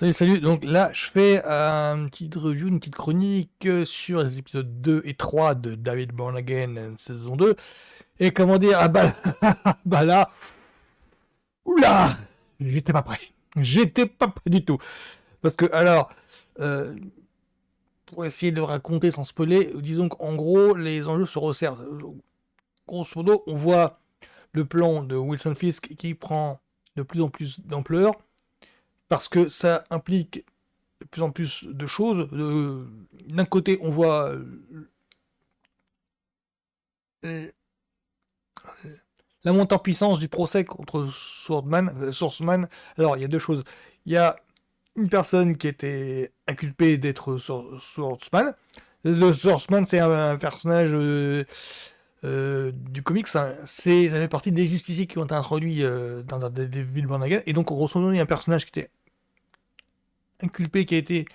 Salut, salut. Donc là, je fais une petite review, une petite chronique sur les épisodes 2 et 3 de David Born Again, saison 2. Et comment dire, ah bah, bah là, oula, j'étais pas prêt. J'étais pas prêt du tout. Parce que, alors, euh, pour essayer de raconter sans spoiler, disons qu'en gros, les enjeux se resserrent. Grosso modo, on voit le plan de Wilson Fisk qui prend de plus en plus d'ampleur parce que ça implique de plus en plus de choses. D'un côté, on voit euh, la montée en puissance du procès contre Swordsman. Alors, il y a deux choses. Il y a une personne qui était inculpée d'être Swordsman. Le Swordsman, c'est un personnage du comics. Hein. Ça fait partie des justiciers qui ont été introduits dans des villes Born Again. Et donc, grosso modo, il y a un personnage qui était inculpé, qui a été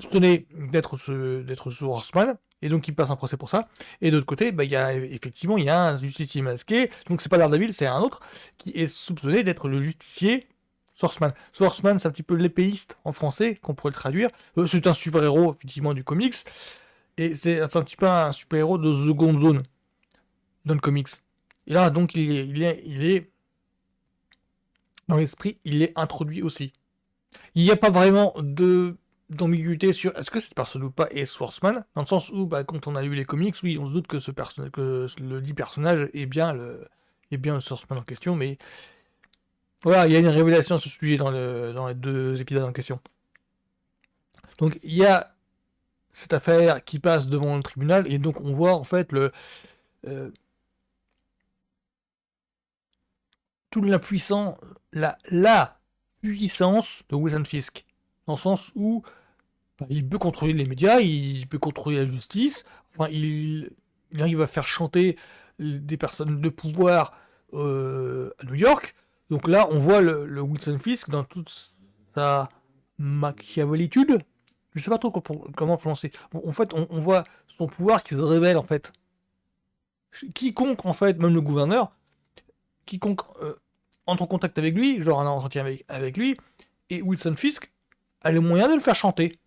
soupçonné d'être Swordsman, et donc il passe un procès pour ça. Et de l'autre côté, bah, effectivement, il y a un justicier masqué, donc c'est pas Daredevil, c'est un autre, qui est soupçonné d'être le justicier Swordsman. Swordsman, c'est un petit peu l'épéiste en français, qu'on pourrait le traduire. C'est un super-héros, effectivement, du comics, et c'est un petit peu un super-héros de seconde zone dans le comics. Et là, donc, il est dans l'esprit, il est introduit aussi. Il n'y a pas vraiment d'ambiguïté sur est-ce que cette personne ou pas est Swordsman, dans le sens où bah, quand on a lu les comics, oui, on se doute que le dit personnage est bien le Swordsman en question, mais voilà, il y a une révélation à ce sujet dans les deux épisodes en question. Donc il y a cette affaire qui passe devant le tribunal, et donc on voit en fait euh, toute la puissance de Wilson Fisk, dans le sens où enfin, il peut contrôler les médias, il peut contrôler la justice, enfin, il arrive à faire chanter des personnes de pouvoir à New York. Donc là, on voit le Wilson Fisk dans toute sa machiavélitude. Je sais pas trop comment prononcer. Bon, en fait, on voit son pouvoir qui se révèle, en fait. Quiconque, en fait, même le gouverneur, quiconque entre en contact avec lui, genre un entretien avec lui, et Wilson Fisk a le moyen de le faire chanter.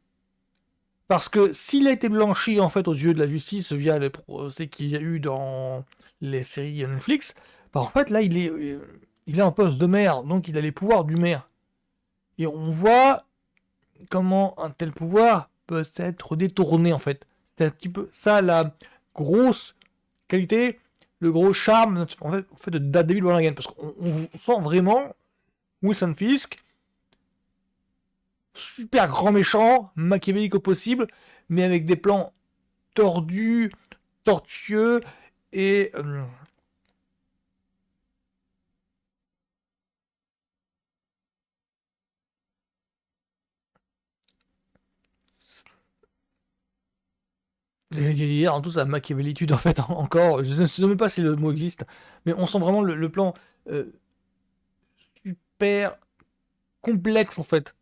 Parce que s'il a été blanchi en fait aux yeux de la justice via les procès qu'il y a eu dans les séries Netflix, bah en fait là il est en poste de maire, donc il a les pouvoirs du maire. Et on voit comment un tel pouvoir peut être détourné en fait. C'est un petit peu ça la grosse qualité, le gros charme en fait de Daredevil Born Again, parce qu'on sent vraiment Wilson Fisk super grand méchant, machiavélique au possible, mais avec des plans tordus, tortueux et en tout sa machiavélitude en fait encore. Je ne sais même pas si le mot existe, mais on sent vraiment le plan euh, super complexe en fait.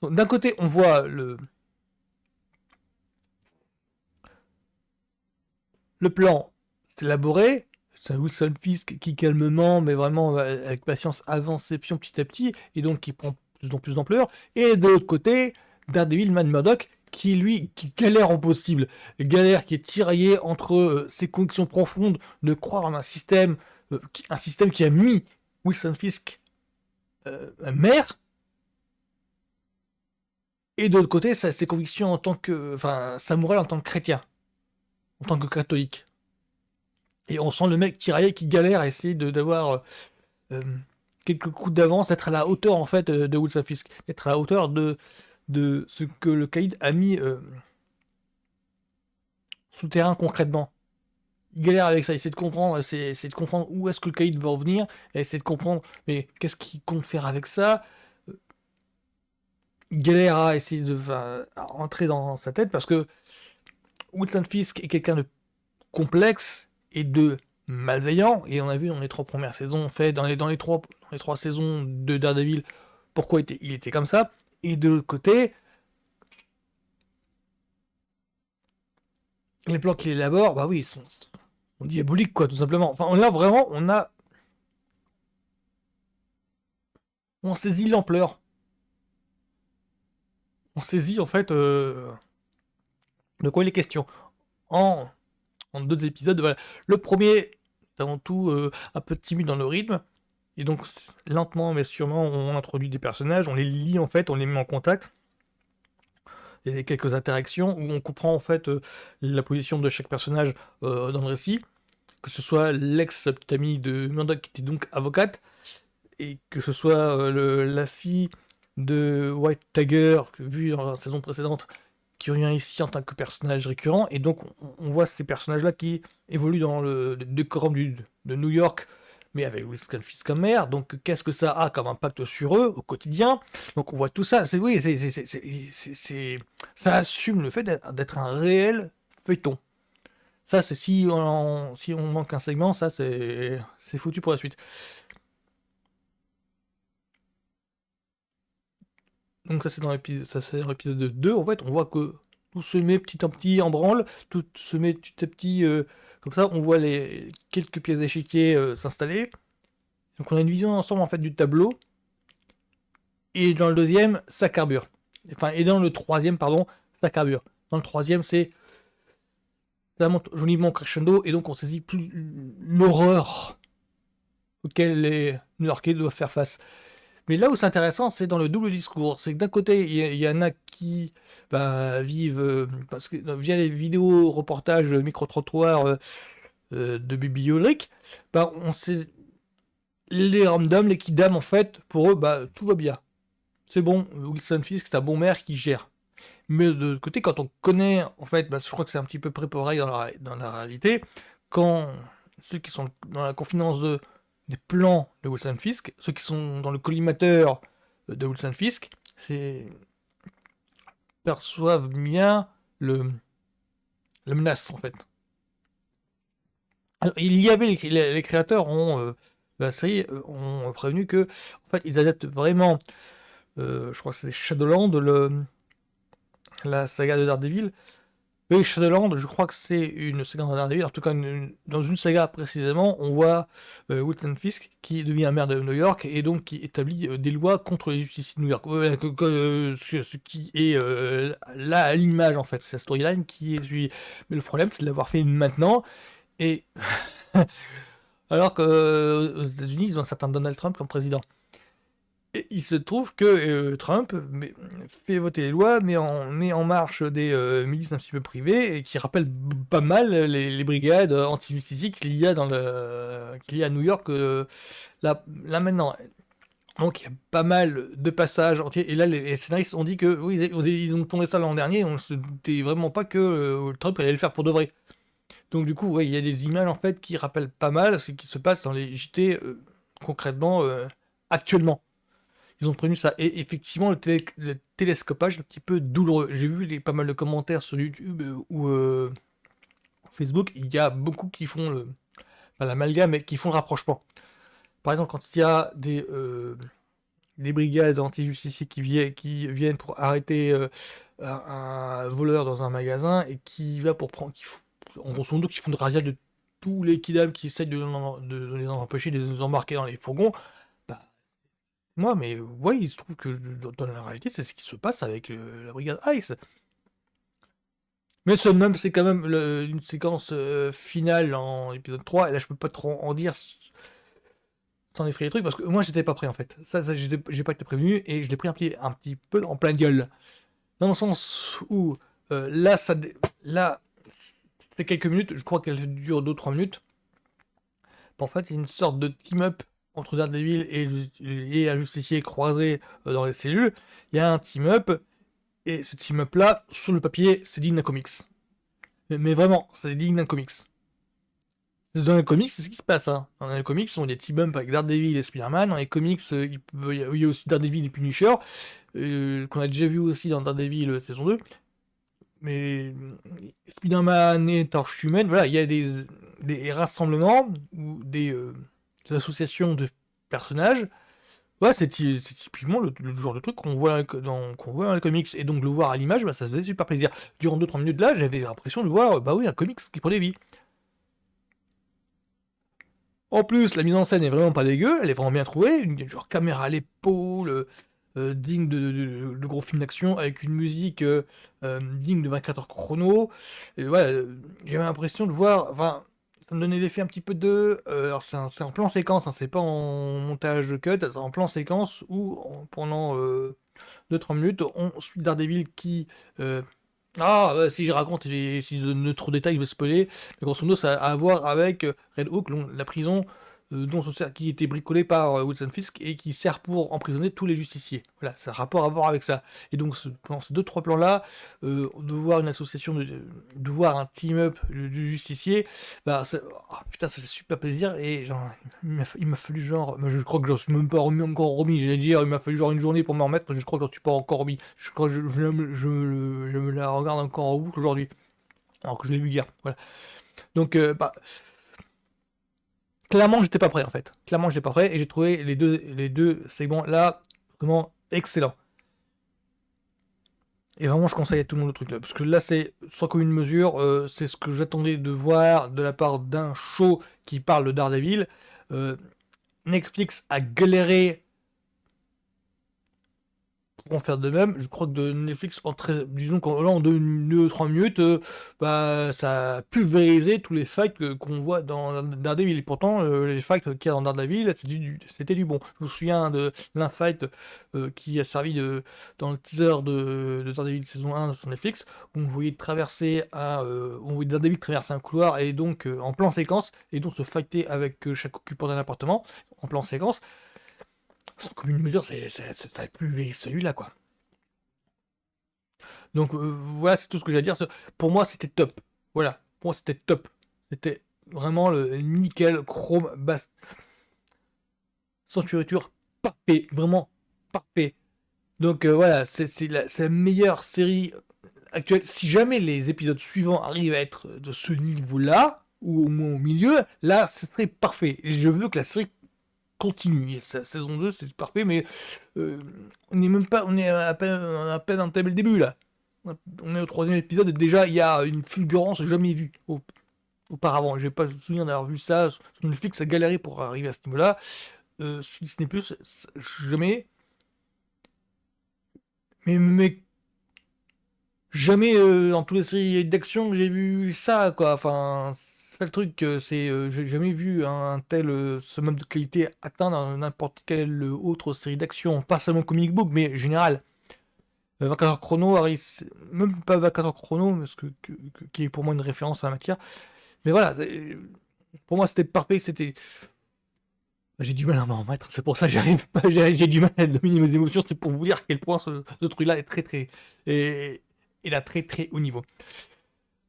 D'un côté, on voit le plan élaboré, c'est Wilson Fisk qui calmement, mais vraiment avec patience, avance ses pions petit à petit, et donc qui prend plus en plus d'ampleur. Et de l'autre côté, Daredevil, Man Murdock, qui lui, qui galère en possible. Galère qui est tiraillé entre ses convictions profondes de croire en un système qui a mis Wilson Fisk maire, et de l'autre côté, ses convictions en tant que, enfin, sa morale en tant que chrétien, en tant que catholique. Et on sent le mec tiraillé qui galère à essayer d'avoir euh, quelques coups d'avance, d'être à la hauteur en fait de Wilson Fisk, d'être à la hauteur de ce que le caïd a mis sous terrain concrètement. Il galère avec ça, il essaie de comprendre, essaie de comprendre où est-ce que le caïd va en venir, et essaie de comprendre mais qu'est-ce qu'il compte faire avec ça. Il galère à essayer de à rentrer dans sa tête parce que Wilson Fisk est quelqu'un de complexe et de malveillant, et on a vu dans les trois premières saisons, fait dans les trois saisons de Daredevil, pourquoi il était comme ça. Et de l'autre côté, les plans qu'il élabore, bah oui, sont diaboliques, quoi, tout simplement. Enfin, là, vraiment, on saisit l'ampleur. saisit en fait de quoi il est question. En, en 2 épisodes, voilà. Le premier, c'est avant tout un peu timide dans le rythme, et donc lentement mais sûrement on introduit des personnages, on les lie en fait, on les met en contact. Il y a quelques interactions où on comprend en fait la position de chaque personnage dans le récit, que ce soit l'ex-petite amie de Murdoch qui était donc avocate, et que ce soit la fille de White Tiger, vue dans la saison précédente, qui revient ici en tant que personnage récurrent, et donc on voit ces personnages-là qui évoluent dans le décorum de New York, mais avec Winston Fisk comme maire, donc qu'est-ce que ça a comme impact sur eux au quotidien? Donc on voit tout ça, c'est oui, ça assume le fait d'être un réel feuilleton. Ça, c'est si on manque un segment, ça c'est foutu pour la suite. Donc ça c'est dans l'épisode 2, en fait, on voit que tout se met petit à petit en branle, tout se met petit à petit comme ça, on voit les quelques pièces d'échiquier s'installer. Donc on a une vision ensemble en fait du tableau. Et dans le deuxième, ça carbure. Enfin, et dans le troisième, pardon, ça carbure. Dans le troisième, ça monte joliment crescendo, et donc on saisit plus l'horreur auquel les New-Yorkais doivent faire face. Mais là où c'est intéressant, c'est dans le double discours. C'est que d'un côté, il y en a qui vivent, parce que via les vidéos, reportages, micro-trottoirs de Bibi Ulrich, on sait, les ramdams, les kidam, en fait, pour eux, tout va bien. C'est bon, Wilson Fisk, c'est un bon maire qui gère. Mais de l'autre côté, quand on connaît, en fait, je crois que c'est un petit peu préparé dans la réalité, quand ceux qui sont dans la confidence des plans de Wilson Fisk, ceux qui sont dans le collimateur de Wilson Fisk, perçoivent bien la menace, en fait. Alors, il y avait les créateurs de la série ont prévenu que, en fait, ils adaptent vraiment, je crois que c'est Shadowland, la saga de Daredevil. Oui, Shadowland, je crois que c'est une saga de Daredevil. En tout cas, dans une saga précisément, on voit Wilson Fisk qui devient maire de New York et donc qui établit des lois contre les justiciers de New York. Ce qui est là à l'image en fait, c'est la storyline qui est suivie. Mais le problème, c'est de l'avoir fait maintenant. Et alors qu'aux États-Unis, ils ont un certain Donald Trump comme président. Et il se trouve que Trump fait voter les lois, met en marche des milices un petit peu privées et qui rappellent pas mal les brigades anti-justiciers qu'il y a qu'il y a à New York là maintenant. Donc il y a pas mal de passages entiers. Et là, les scénaristes ont dit que oui, ils ont tourné ça l'an dernier. On se doutait vraiment pas que Trump allait le faire pour de vrai. Donc du coup, ouais, il y a des images en fait qui rappellent pas mal ce qui se passe dans les JT concrètement actuellement. Ils ont prévenu ça. Et effectivement, le télescopage est un petit peu douloureux. J'ai vu pas mal de commentaires sur YouTube ou Facebook. Il y a beaucoup qui font pas l'amalgame, mais qui font le rapprochement. Par exemple, quand il y a des brigades anti-justiciers qui viennent pour arrêter un voleur dans un magasin et qui va pour prendre, en grosso modo, qui font de razzia de tous les kidams qui essayent de les empêcher, de les embarquer dans les fourgons. Bah, moi, mais ouais, il se trouve que dans la réalité, c'est ce qui se passe avec la brigade Ice. Mais Summum, c'est quand même une séquence finale en épisode 3, et là je peux pas trop en dire sans effrayer les trucs, parce que moi j'étais pas prêt en fait. Ça j'ai pas été prévenu, et je l'ai pris un petit peu en plein gueule. Dans le sens où là, c'est quelques minutes, je crois qu'elle dure 2-3 minutes. En fait, il y a une sorte de team-up entre Daredevil et un justicier croisé dans les cellules. Il y a un team-up, et ce team-up là, sur le papier, c'est digne d'un comics. Mais vraiment, c'est digne d'un comics. Dans les comics, c'est ce qui se passe. Hein. Dans les comics, on a des team-up avec Daredevil et Spider-Man. Dans les comics, il y a aussi Daredevil et Punisher, qu'on a déjà vu aussi dans Daredevil saison 2. Mais Spider-Man et Torche Humaine, voilà, il y a des rassemblements ou des associations de personnages. Ouais, c'est typiquement le genre de truc qu'on voit dans les comics. Et donc le voir à l'image, ça se faisait super plaisir. Durant 2-3 minutes là, j'avais l'impression de voir un comics qui prenait vie. En plus, la mise en scène est vraiment pas dégueu, elle est vraiment bien trouvée, une genre caméra à l'épaule, digne de gros films d'action, avec une musique digne de 24 heures chrono. Et ouais, j'avais l'impression de voir, enfin, ça me donnait l'effet un petit peu alors c'est en plan séquence, hein, c'est pas en montage cut, c'est en plan séquence où pendant 2-3 minutes, on suit Daredevil qui... si je raconte, si je donne trop de détails, je vais spoiler. Mais grosso modo, ça a à voir avec Red Hook, la prison qui était bricolée par Wilson Fisk et qui sert pour emprisonner tous les justiciers. Voilà, ça a rapport à voir avec ça. Et donc, pendant ces 2-3 plans-là, de voir une association, de voir un team-up de justiciers, bah, putain, ça fait super plaisir. Et genre, il m'a fallu genre, je crois que j'en suis même pas encore remis. J'allais dire, il m'a fallu genre une journée pour m'en remettre, parce que je crois que j'en suis pas encore remis. Je crois que je me la regarde encore en boucle aujourd'hui, alors que je l'ai vu hier. Voilà. Donc, clairement, j'étais pas prêt en fait. Clairement, j'étais pas prêt et j'ai trouvé les deux segments là vraiment excellents. Et vraiment, je conseille à tout le monde le truc là, parce que là, c'est sans commune mesure, c'est ce que j'attendais de voir de la part d'un show qui parle de Daredevil. Euh, Netflix a galéré pourront faire de même. Je crois que de Netflix, disons qu'en là, en 2-3 minutes, bah, ça a pulvérisé tous les fights qu'on voit dans Daredevil. Et pourtant, les fights qu'il y a dans Daredevil, c'était du bon. Je me souviens de l'un fight qui a servi dans le teaser de Daredevil saison 1 sur Netflix, où on voyait Daredevil traverser un couloir et donc en plan séquence, et donc se fighter avec chaque occupant d'un appartement en plan séquence. Sans commune mesure, ça a plus celui-là, quoi. Donc voilà, c'est tout ce que j'ai à dire. Pour moi, c'était top. Voilà, pour moi, c'était top. C'était vraiment le nickel, chrome, basse, sans fioriture, parfait, vraiment parfait. Donc voilà, c'est la meilleure série actuelle. Si jamais les épisodes suivants arrivent à être de ce niveau-là, ou au moins au milieu, là, ce serait parfait. Et je veux que la série continue. Saison 2, c'est parfait, mais on est même pas, on est à peine entamé le début là. On est au troisième épisode et déjà il y a une fulgurance jamais vue auparavant. J'ai pas le souvenir d'avoir vu ça sur Netflix, a galéré pour arriver à ce niveau-là. Sur Disney Plus, jamais. Mais jamais dans toutes les séries d'action que j'ai vu ça, quoi. Enfin, c'est le truc, j'ai jamais vu un tel ce même de qualité atteint dans n'importe quelle autre série d'action, pas seulement comic book, mais général. 24 heures chrono, même pas 24 heures chrono, parce qui est pour moi une référence à la matière. Mais voilà, pour moi c'était parfait, j'ai du mal à m'en remettre, c'est pour ça que j'arrive pas, j'ai du mal à dominer mes émotions, c'est pour vous dire à quel point ce truc-là est et il a très haut niveau.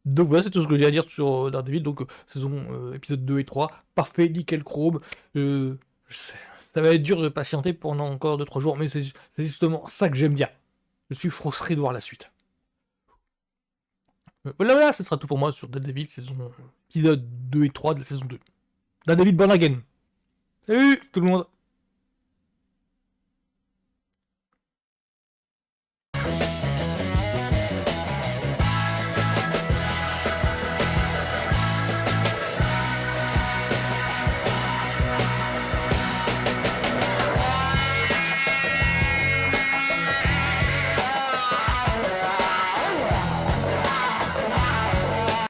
Donc voilà, c'est tout ce que j'ai à dire sur Daredevil, donc épisode 2 et 3, parfait, nickel chrome, ça va être dur de patienter pendant encore 2-3 jours, mais c'est justement ça que j'aime bien. Je suis frustré de voir la suite. Voilà, ce sera tout pour moi sur Daredevil, épisode 2 et 3 de la saison 2. Daredevil Born Again. Salut tout le monde!